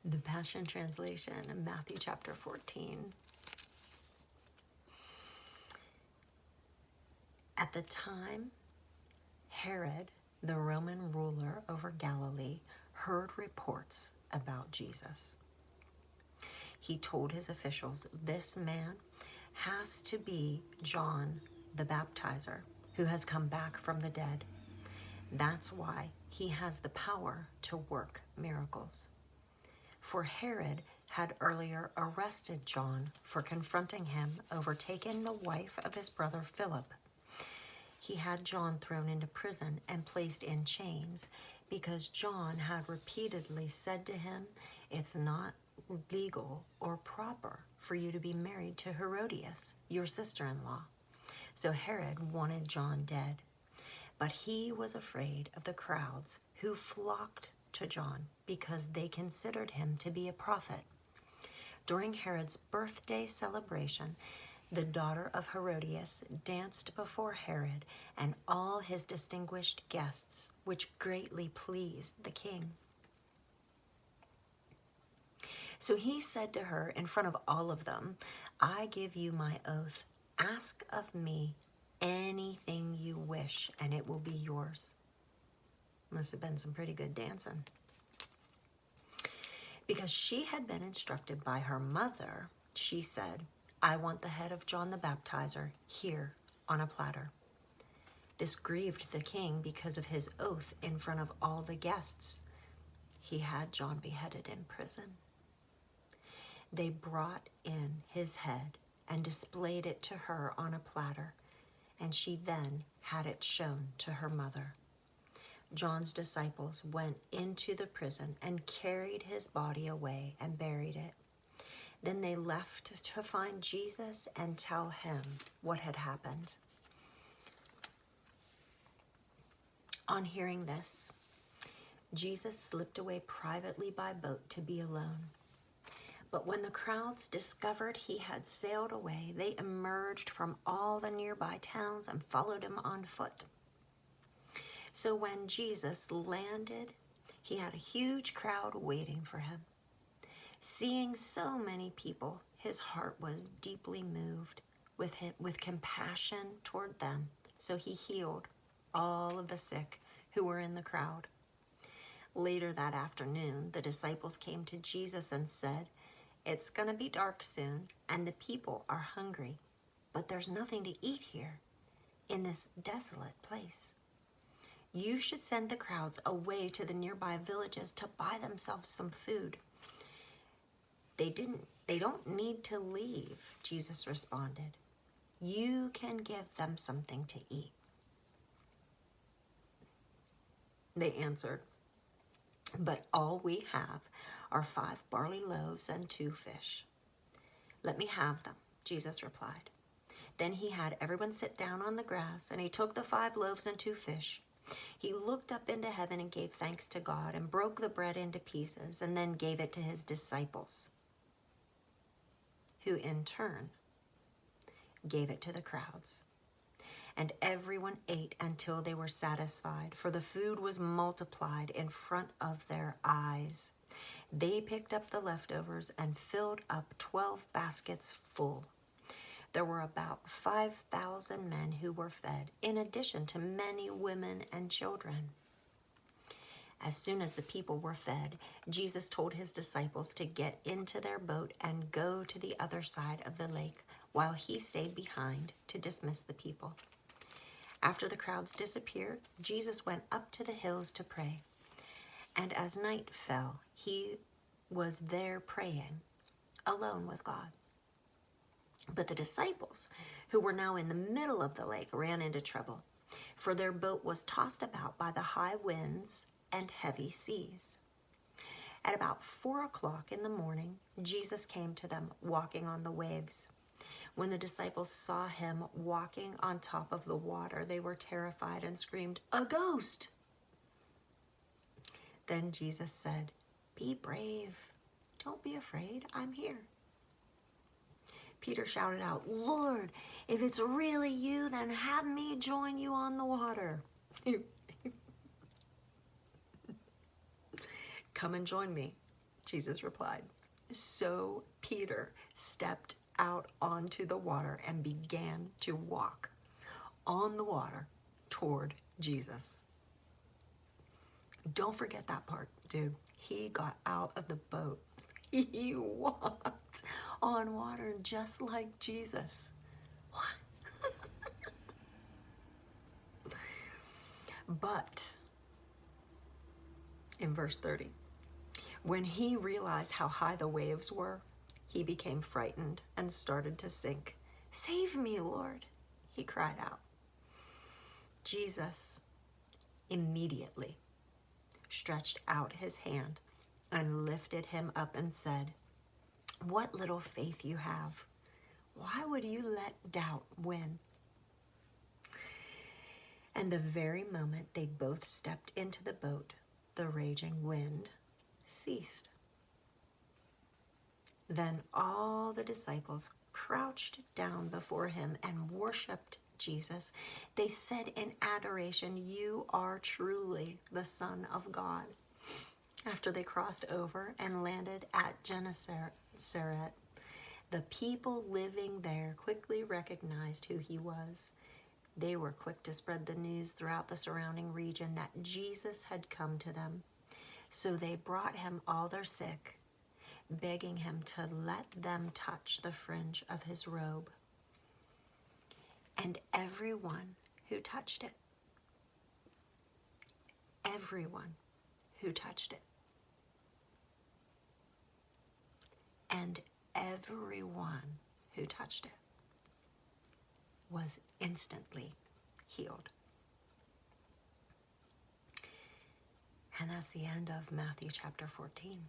The Passion Translation in Matthew chapter 14. At the time, Herod, the Roman ruler over Galilee, heard reports about Jesus. He told his officials, "This man has to be John the Baptizer, who has come back from the dead. That's why he has the power to work miracles." For Herod had earlier arrested John for confronting him over taking the wife of his brother Philip. He had John thrown into prison and placed in chains because John had repeatedly said to him, "It's not legal or proper for you to be married to Herodias, your sister-in-law." So Herod wanted John dead. But he was afraid of the crowds who flocked to John because they considered him to be a prophet. During Herod's birthday celebration, the daughter of Herodias danced before Herod and all his distinguished guests, which greatly pleased the king. So he said to her in front of all of them, "I give you my oath. Ask of me anything you wish, and it will be yours." Must have been some pretty good dancing. Because she had been instructed by her mother, she said, "I want the head of John the Baptizer here on a platter." This grieved the king because of his oath in front of all the guests. He had John beheaded in prison. They brought in his head and displayed it to her on a platter, and she then had it shown to her mother. John's disciples went into the prison and carried his body away and buried it. Then they left to find Jesus and tell him what had happened. On hearing this, Jesus slipped away privately by boat to be alone. But when the crowds discovered he had sailed away, they emerged from all the nearby towns and followed him on foot. So when Jesus landed, he had a huge crowd waiting for him. Seeing so many people, his heart was deeply moved with compassion toward them. So he healed all of the sick who were in the crowd. Later that afternoon, the disciples came to Jesus and said, "It's going to be dark soon, and the people are hungry, but there's nothing to eat here in this desolate place. You should send the crowds away to the nearby villages to buy themselves some food." They don't need to leave, Jesus responded. "You can give them something to eat." They answered, "But all we have are 5 barley loaves and 2 fish." "Let me have them," Jesus replied. Then he had everyone sit down on the grass, and he took the 5 loaves and 2 fish. He looked up into heaven and gave thanks to God and broke the bread into pieces and then gave it to his disciples, who in turn gave it to the crowds. And everyone ate until they were satisfied, for the food was multiplied in front of their eyes. They picked up the leftovers and filled up 12 baskets full. There were about 5,000 men who were fed, in addition to many women and children. As soon as the people were fed, Jesus told his disciples to get into their boat and go to the other side of the lake, while he stayed behind to dismiss the people. After the crowds disappeared, Jesus went up to the hills to pray. And as night fell, he was there praying, alone with God. But the disciples, who were now in the middle of the lake, ran into trouble, for their boat was tossed about by the high winds and heavy seas. At about 4 o'clock in the morning, Jesus came to them walking on the waves. When the disciples saw him walking on top of the water, they were terrified and screamed, "A ghost!" Then Jesus said, "Be brave. Don't be afraid. I'm here." Peter shouted out, "Lord, if it's really you, then have me join you on the water." "Come and join me," Jesus replied. So Peter stepped out onto the water and began to walk on the water toward Jesus. Don't forget that part, dude. He got out of the boat. He walked on water just like Jesus. What? But in verse 30, when he realized how high the waves were, he became frightened and started to sink. "Save me, Lord," he cried out. Jesus immediately stretched out his hand and lifted him up and said, "What little faith you have! Why would you let doubt win?" And the very moment they both stepped into the boat, the raging wind ceased. Then all the disciples crouched down before him and worshiped Jesus. They said in adoration, "You are truly the Son of God." After they crossed over and landed at Gennesaret, the people living there quickly recognized who he was. They were quick to spread the news throughout the surrounding region that Jesus had come to them. So they brought him all their sick, begging him to let them touch the fringe of his robe. And everyone who touched it, everyone who touched it, and everyone who touched it was instantly healed. And that's the end of Matthew chapter 14.